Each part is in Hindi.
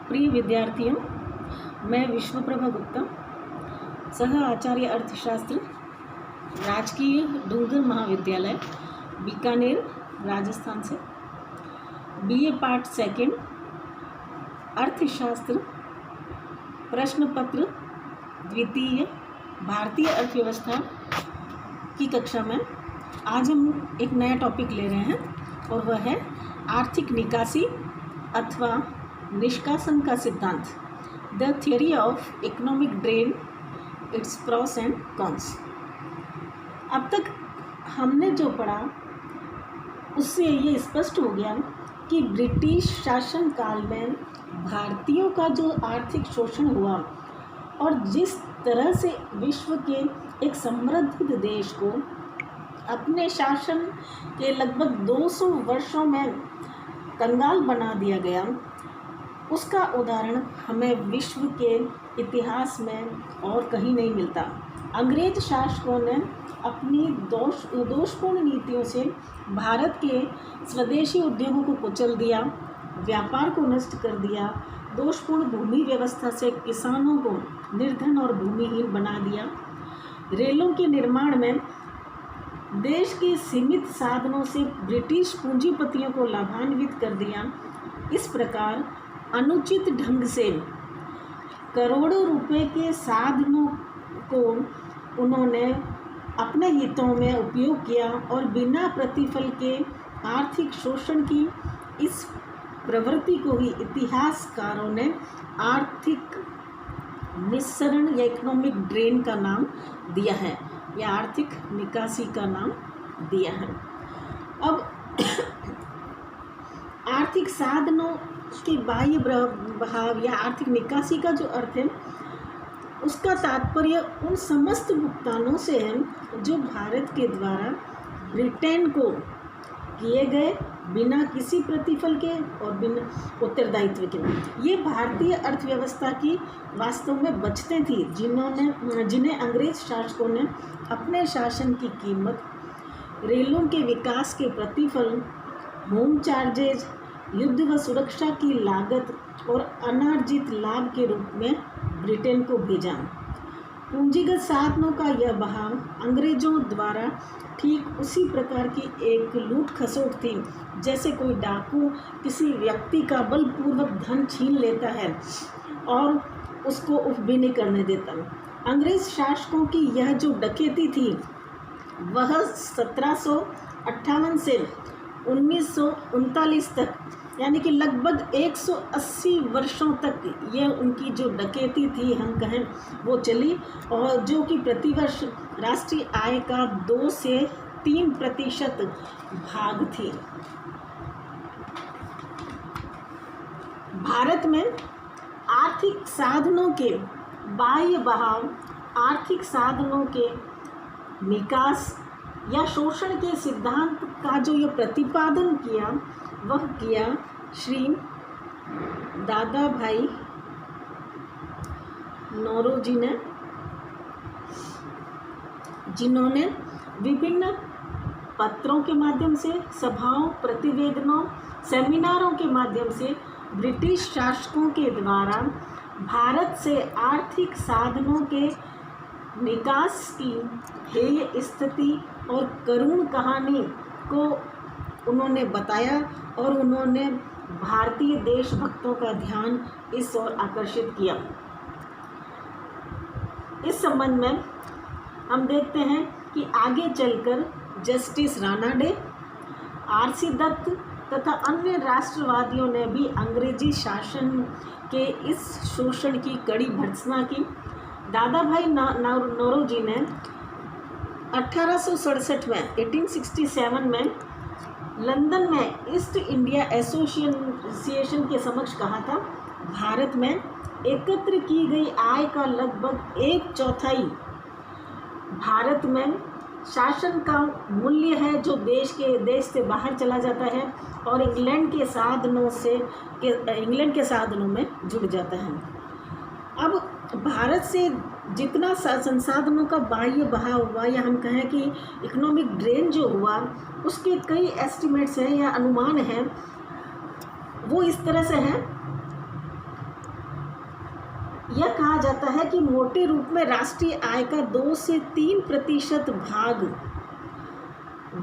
प्रिय विद्यार्थियों, मैं विश्वप्रभा गुप्ता, सह आचार्य अर्थशास्त्र, राजकीय डूंगर महाविद्यालय, बीकानेर, राजस्थान से BA पार्ट सेकेंड अर्थशास्त्र प्रश्न पत्र द्वितीय भारतीय अर्थव्यवस्था की कक्षा में आज हम एक नया टॉपिक ले रहे हैं और वह है आर्थिक निकासी अथवा निष्कासन का सिद्धांत, the theory of economic drain, it's pros and cons. अब तक हमने जो पढ़ा उससे ये स्पष्ट हो गया कि ब्रिटिश शासन काल में भारतीयों का जो आर्थिक शोषण हुआ और जिस तरह से विश्व के एक समृद्ध देश को अपने शासन के लगभग 200 वर्षों में कंगाल बना दिया गया, उसका उदाहरण हमें विश्व के इतिहास में और कहीं नहीं मिलता। अंग्रेज शासकों ने अपनी दोषपूर्ण नीतियों से भारत के स्वदेशी उद्योगों को कुचल दिया, व्यापार को नष्ट कर दिया, दोषपूर्ण भूमि व्यवस्था से किसानों को निर्धन और भूमिहीन बना दिया, रेलों के निर्माण में देश के सीमित साधनों से ब्रिटिश पूंजीपतियों को लाभान्वित कर दिया। इस प्रकार अनुचित ढंग से करोड़ों रुपए के साधनों को उन्होंने अपने हितों में उपयोग किया और बिना प्रतिफल के आर्थिक शोषण की इस प्रवृत्ति को ही इतिहासकारों ने आर्थिक निस्सरण या इकोनॉमिक ड्रेन का नाम दिया है या आर्थिक निकासी का नाम दिया है। अब आर्थिक साधनों के बाह्य बहाव या आर्थिक निकासी का जो अर्थ है उसका तात्पर्य उन समस्त भुगतानों से है जो भारत के द्वारा ब्रिटेन को किए गए बिना किसी प्रतिफल के और बिना उत्तरदायित्व के। ये भारतीय अर्थव्यवस्था की वास्तव में बचतें थी जिन्हें अंग्रेज शासकों ने अपने शासन की कीमत, रेलों के विकास के प्रतिफल, होम चार्जेज, युद्ध व सुरक्षा की लागत और अनार्जित लाभ के रूप में ब्रिटेन को भेजा। पूंजीगत साधनों का यह बहाव अंग्रेजों द्वारा ठीक उसी प्रकार की एक लूट खसोट थी जैसे कोई डाकू किसी व्यक्ति का बलपूर्वक धन छीन लेता है और उसको उफ भी नहीं करने देता। अंग्रेज शासकों की यह जो डकैती थी वह 1758 से 1939 तक यानी कि लगभग 180 वर्षों तक यह उनकी जो डकैती थी हम कहें वो चली और जो कि प्रतिवर्ष राष्ट्रीय आय का 2 से 3% भाग थी। भारत में आर्थिक साधनों के बाह्य बहाव, आर्थिक साधनों के निकास या शोषण के सिद्धांत का जो ये प्रतिपादन किया वह किया श्री दादा भाई नौरोजी ने, जिन्होंने विभिन्न पत्रों के माध्यम से, सभाओं, प्रतिवेदनों, सेमिनारों के माध्यम से ब्रिटिश शासकों के द्वारा भारत से आर्थिक साधनों के निकास की हेय स्थिति और करुण कहानी को उन्होंने बताया और उन्होंने भारतीय देशभक्तों का ध्यान इस ओर आकर्षित किया। इस संबंध में हम देखते हैं कि आगे चलकर जस्टिस रानाडे, RC दत्त तथा अन्य राष्ट्रवादियों ने भी अंग्रेजी शासन के इस शोषण की कड़ी भर्त्सना की। दादा भाई नौरोजी ने 1867 में 1867 में लंदन में ईस्ट इंडिया एसोसिएशन के समक्ष कहा था, भारत में एकत्र की गई आय का लगभग 1/4 भारत में शासन का मूल्य है जो देश से बाहर चला जाता है और इंग्लैंड के साधनों में जुड़ जाता है। अब भारत से जितना संसाधनों का बाह्य बहाव हुआ या हम कहें कि इकोनॉमिक ड्रेन जो हुआ उसके कई एस्टिमेट्स हैं या अनुमान हैं। वो इस तरह से हैं यह कहा जाता है कि मोटे रूप में राष्ट्रीय आय का 2 से 3% भाग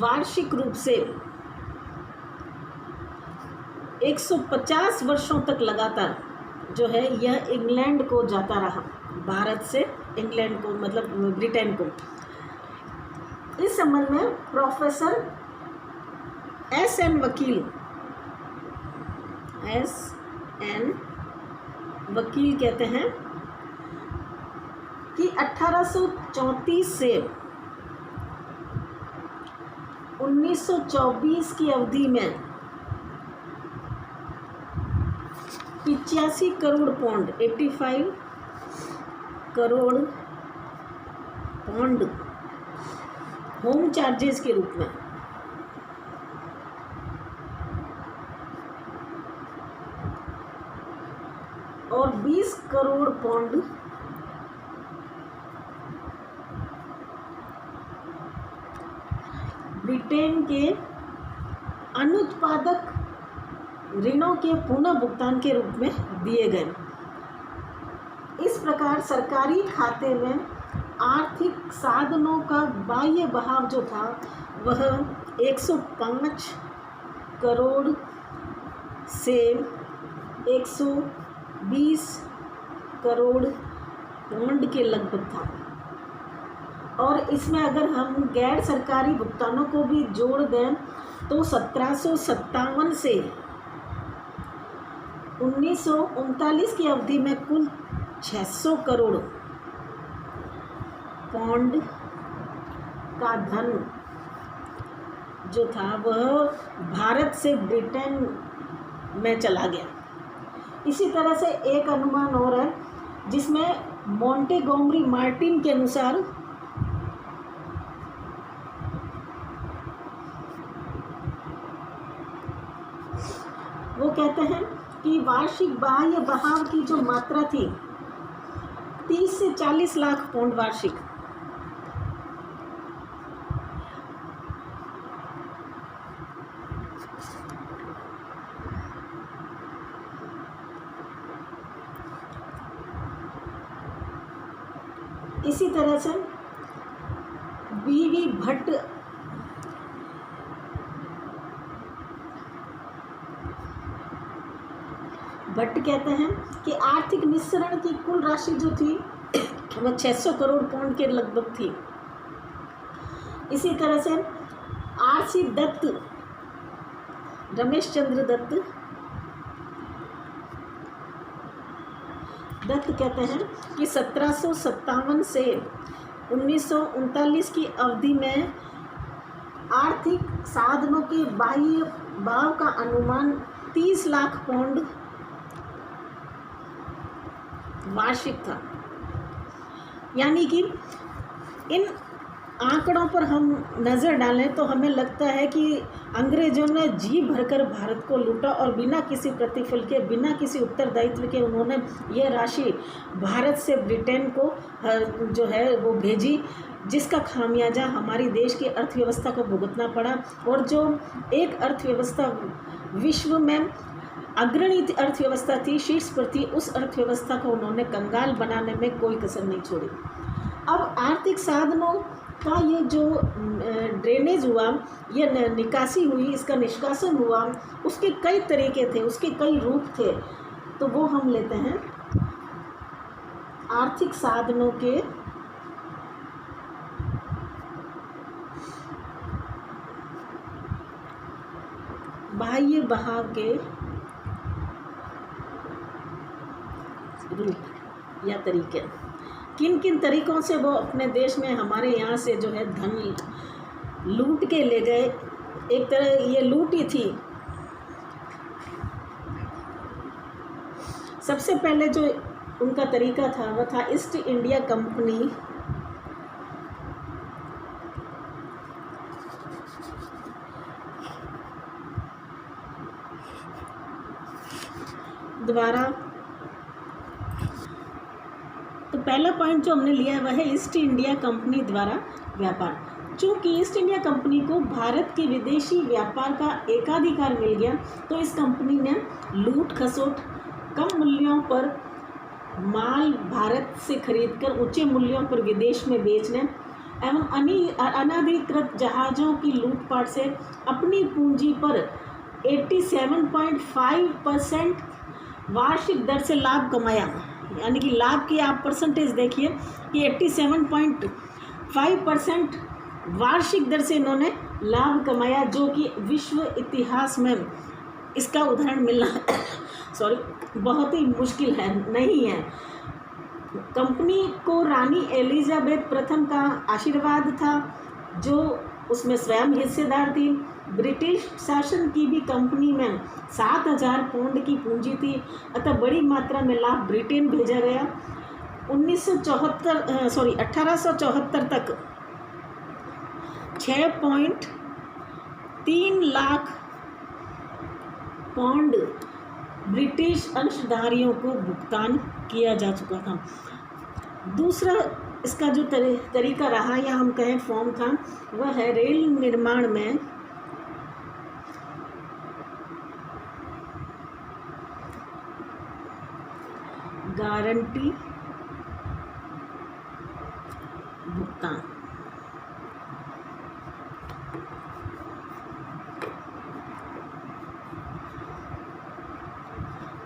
वार्षिक रूप से 150 वर्षों तक लगातार जो है यह इंग्लैंड को जाता रहा, भारत से इंग्लैंड को, मतलब ब्रिटेन को। इस संबंध में प्रोफेसर एस.एन. वकील कहते हैं कि 1834 से 1924 की अवधि में 85 crore pound 85 crore pound home charges के रूप में और 20 करोड़ पौंड ब्रिटेन के अनुत्पादक ऋणों के पुनः भुगतान के रूप में दिए गए। इस प्रकार सरकारी खाते में आर्थिक साधनों का बाह्य बहाव जो था वह 105 करोड़ से 120 करोड़ पौंड के लगभग था। और इसमें अगर हम गैर सरकारी भुगतानों को भी जोड़ दें तो 1757 से 1939 की अवधि में कुल 600 करोड़ पौंड का धन जो था वह भारत से ब्रिटेन में चला गया। इसी तरह से एक अनुमान और है जिसमें मोंटेगोमरी मार्टिन के अनुसार वो कहते हैं कि वार्षिक बाह्य बहाव की जो मात्रा थी 30 से 40 लाख पौंड वार्षिक। इसी तरह से वी भट्ट कहते हैं कि आर्थिक निस्सरण की कुल राशि जो थी वह 600 करोड़ पौंड के लगभग थी। इसी तरह से आर.सी. दत्त, रमेश चंद्र दत्त कहते हैं कि 1757 से 1939 की अवधि में आर्थिक साधनों के बाह्य भाव का अनुमान 30 लाख पौंड वार्षिक था। यानी कि इन आंकड़ों पर हम नज़र डालें तो हमें लगता है कि अंग्रेज़ों ने जी भरकर भारत को लूटा और बिना किसी प्रतिफल के, बिना किसी उत्तरदायित्व के उन्होंने यह राशि भारत से ब्रिटेन को जो है वो भेजी, जिसका खामियाजा हमारी देश की अर्थव्यवस्था को भुगतना पड़ा। और जो एक अर्थव्यवस्था विश्व में अग्रणी अर्थव्यवस्था थी, शीर्ष पर थी, उस अर्थव्यवस्था को उन्होंने कंगाल बनाने में कोई कसर नहीं छोड़ी। अब आर्थिक साधनों का ये जो ड्रेनेज हुआ, ये निकासी हुई, इसका निष्कासन हुआ, उसके कई तरीके थे, उसके कई रूप थे। तो वो हम लेते हैं आर्थिक साधनों के बाह्य बहाव के रूप या तरीके। किन किन तरीकों से वो अपने देश में हमारे यहाँ से जो है धन लूट के ले गए। एक तरह ये लूट ही थी। सबसे पहले जो उनका तरीका था वह था ईस्ट इंडिया कंपनी द्वारा। तो पहला पॉइंट जो हमने लिया है वह है ईस्ट इंडिया कंपनी द्वारा व्यापार। चूँकि ईस्ट इंडिया कंपनी को भारत के विदेशी व्यापार का एकाधिकार मिल गया, तो इस कंपनी ने लूट खसोट, कम मूल्यों पर माल भारत से खरीदकर ऊंचे मूल्यों पर विदेश में बेचने एवं अनधिकृत जहाज़ों की लूटपाट से अपनी पूंजी पर 87.5% वार्षिक दर से लाभ कमाया। यानी कि लाभ की आप परसेंटेज देखिए कि 87.5% वार्षिक दर से इन्होंने लाभ कमाया, जो कि विश्व इतिहास में इसका उदाहरण मिलना बहुत ही मुश्किल है, नहीं है। कंपनी को रानी एलिजाबेथ प्रथम का आशीर्वाद था, जो उसमें स्वयं हिस्सेदार थी। ब्रिटिश शासन की भी कंपनी में 7,000 पाउंड की पूंजी थी, अतः बड़ी मात्रा में लाभ ब्रिटेन भेजा गया। 1874 तक 6.3 लाख पाउंड ब्रिटिश अंशधारियों को भुगतान किया जा चुका था। दूसरा इसका जो तरीका रहा या हम कहें फॉर्म था, वह है रेल निर्माण में गारंटी भुगतान।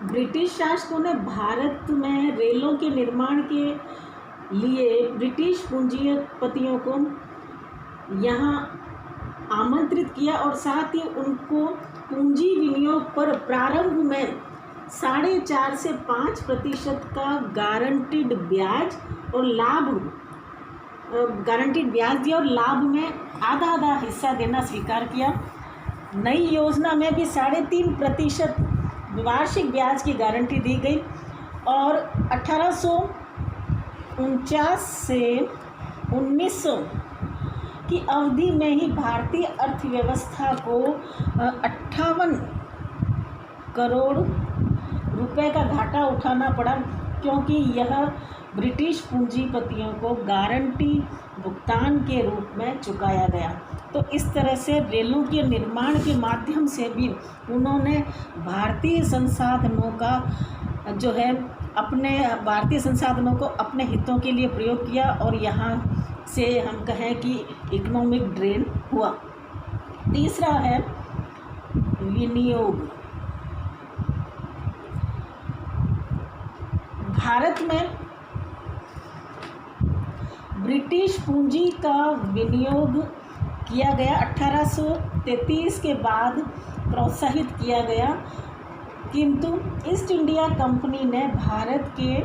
ब्रिटिश शासकों ने भारत में रेलों के निर्माण के लिए ब्रिटिश पूंजीपतियों को यहाँ आमंत्रित किया और साथ ही उनको पूंजी विनियोग पर प्रारंभ में 4.5 से 5% का गारंटीड ब्याज दिया और लाभ में आधा हिस्सा देना स्वीकार किया। नई योजना में भी 3.5% वार्षिक ब्याज की गारंटी दी गई और 1849 से 1900 की अवधि में ही भारतीय अर्थव्यवस्था को 58 करोड़ रुपए का घाटा उठाना पड़ा, क्योंकि यह ब्रिटिश पूंजीपतियों को गारंटी भुगतान के रूप में चुकाया गया। तो इस तरह से रेलों के निर्माण के माध्यम से भी उन्होंने भारतीय संसाधनों को अपने हितों के लिए प्रयोग किया और यहाँ से हम कहें कि इकोनॉमिक ड्रेन हुआ। तीसरा है विनियोग। भारत में ब्रिटिश पूंजी का विनियोग किया गया। 1833 के बाद प्रोत्साहित किया गया, किंतु ईस्ट इंडिया कंपनी ने भारत के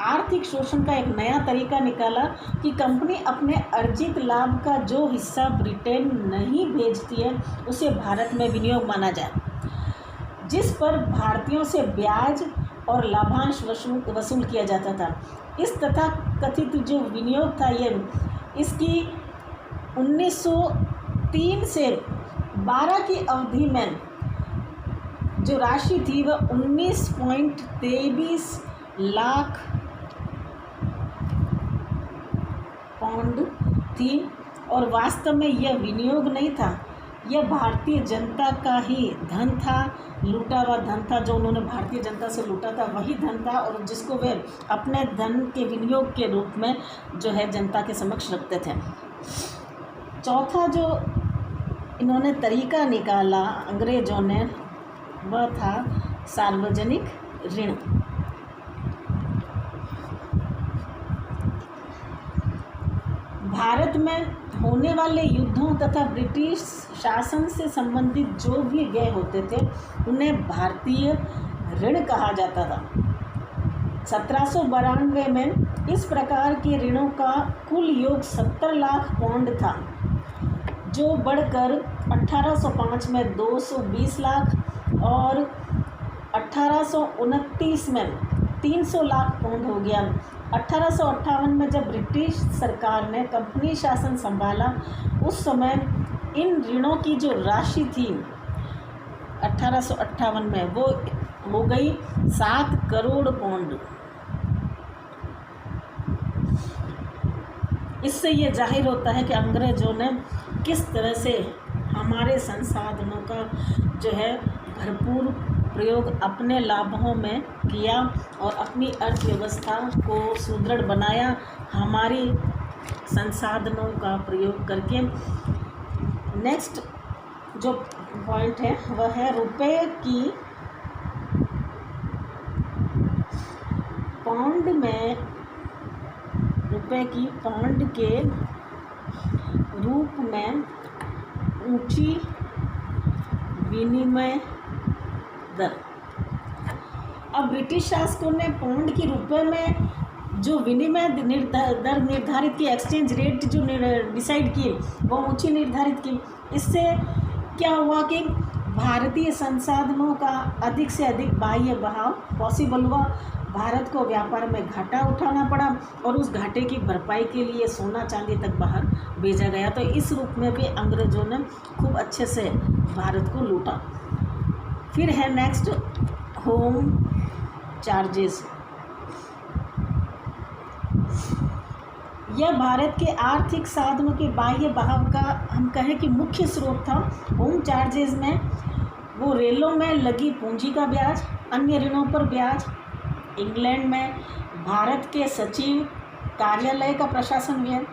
आर्थिक शोषण का एक नया तरीका निकाला कि कंपनी अपने अर्जित लाभ का जो हिस्सा ब्रिटेन नहीं भेजती है उसे भारत में विनियोग माना जाए, जिस पर भारतीयों से ब्याज और लाभांश वसूल किया जाता था। इस तथा कथित जो विनियोग था इसकी 1903 से 12 की अवधि में जो राशि थी वह 19.23 लाख पाउंड थी और वास्तव में यह विनियोग नहीं था, यह भारतीय जनता का ही धन था, लूटा हुआ धन था। जो उन्होंने भारतीय जनता से लूटा था वही धन था और जिसको वे अपने धन के विनियोग के रूप में जो है जनता के समक्ष रखते थे। चौथा जो इन्होंने तरीका निकाला अंग्रेजों ने, वह था सार्वजनिक ऋण। भारत में होने वाले युद्धों तथा ब्रिटिश शासन से संबंधित जो भी व्यय होते थे उन्हें भारतीय ऋण कहा जाता था। 1792 में इस प्रकार के ऋणों का कुल योग 70 लाख पाउंड था, जो बढ़कर 1805 में 220 लाख और 1829 में 300 लाख पाउंड हो गया। 1858 में जब ब्रिटिश सरकार ने कंपनी शासन संभाला, उस समय इन ऋणों की जो राशि थी 1858 में वो हो गई 7 करोड़ पाउंड। इससे ये जाहिर होता है कि अंग्रेजों ने किस तरह से हमारे संसाधनों का जो है भरपूर प्रयोग अपने लाभों में किया और अपनी अर्थव्यवस्था को सुदृढ़ बनाया हमारे संसाधनों का प्रयोग करके। नेक्स्ट जो पॉइंट है वह है रुपए की पाउंड के रूप में ऊंची विनिमय दर। अब ब्रिटिश शासकों ने पाउंड के रुपए में जो विनिमय दर निर्धारित की, एक्सचेंज रेट जो डिसाइड किए वो ऊंची निर्धारित की। इससे क्या हुआ कि भारतीय संसाधनों का अधिक से अधिक बाह्य बहाव पॉसिबल हुआ। भारत को व्यापार में घाटा उठाना पड़ा और उस घाटे की भरपाई के लिए सोना चांदी तक बाहर भेजा गया। तो इस रूप में भी अंग्रेजों ने खूब अच्छे से भारत को लूटा। फिर है नेक्स्ट होम चार्जेस। यह भारत के आर्थिक साधनों के बाह्य बहाव का हम कहें कि मुख्य स्रोत था। होम चार्जेस में वो रेलों में लगी पूंजी का ब्याज, अन्य ऋणों पर ब्याज, इंग्लैंड में भारत के सचिव कार्यालय का प्रशासन व्यय,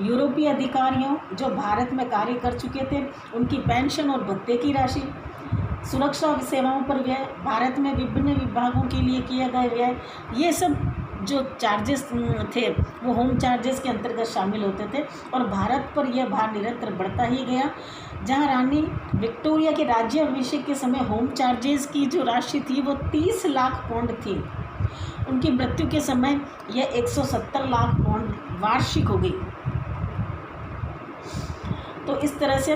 यूरोपीय अधिकारियों जो भारत में कार्य कर चुके थे उनकी पेंशन और भत्ते की राशि, सुरक्षा सेवाओं पर व्यय, भारत में विभिन्न विभागों के लिए किए गए व्यय, ये सब जो चार्जेस थे वो होम चार्जेस के अंतर्गत शामिल होते थे। और भारत पर यह भार निरंतर बढ़ता ही गया। जहां रानी विक्टोरिया के राज्याभिषेक के समय होम चार्जेस की जो राशि थी वो 30 लाख पाउंड थी, उनकी मृत्यु के समय यह 170 लाख पाउंड वार्षिक हो गई। तो इस तरह से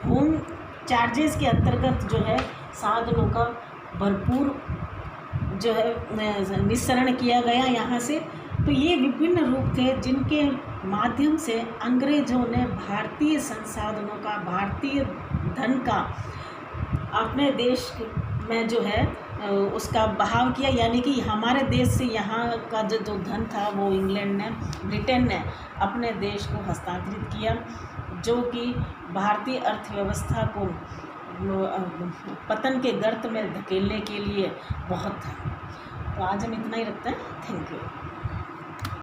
होम चार्जेस के अंतर्गत जो है साधनों का भरपूर जो है निस्सरण किया गया यहाँ से। तो ये विभिन्न रूप थे जिनके माध्यम से अंग्रेजों ने भारतीय संसाधनों का, भारतीय धन का अपने देश में जो है उसका बहाव किया। यानी कि हमारे देश से यहाँ का जो धन था वो इंग्लैंड ने, ब्रिटेन ने अपने देश को हस्तांतरित किया, जो कि भारतीय अर्थव्यवस्था को पतन के गर्त में धकेलने के लिए बहुत था। तो आज हम इतना ही रखते हैं। Thank you.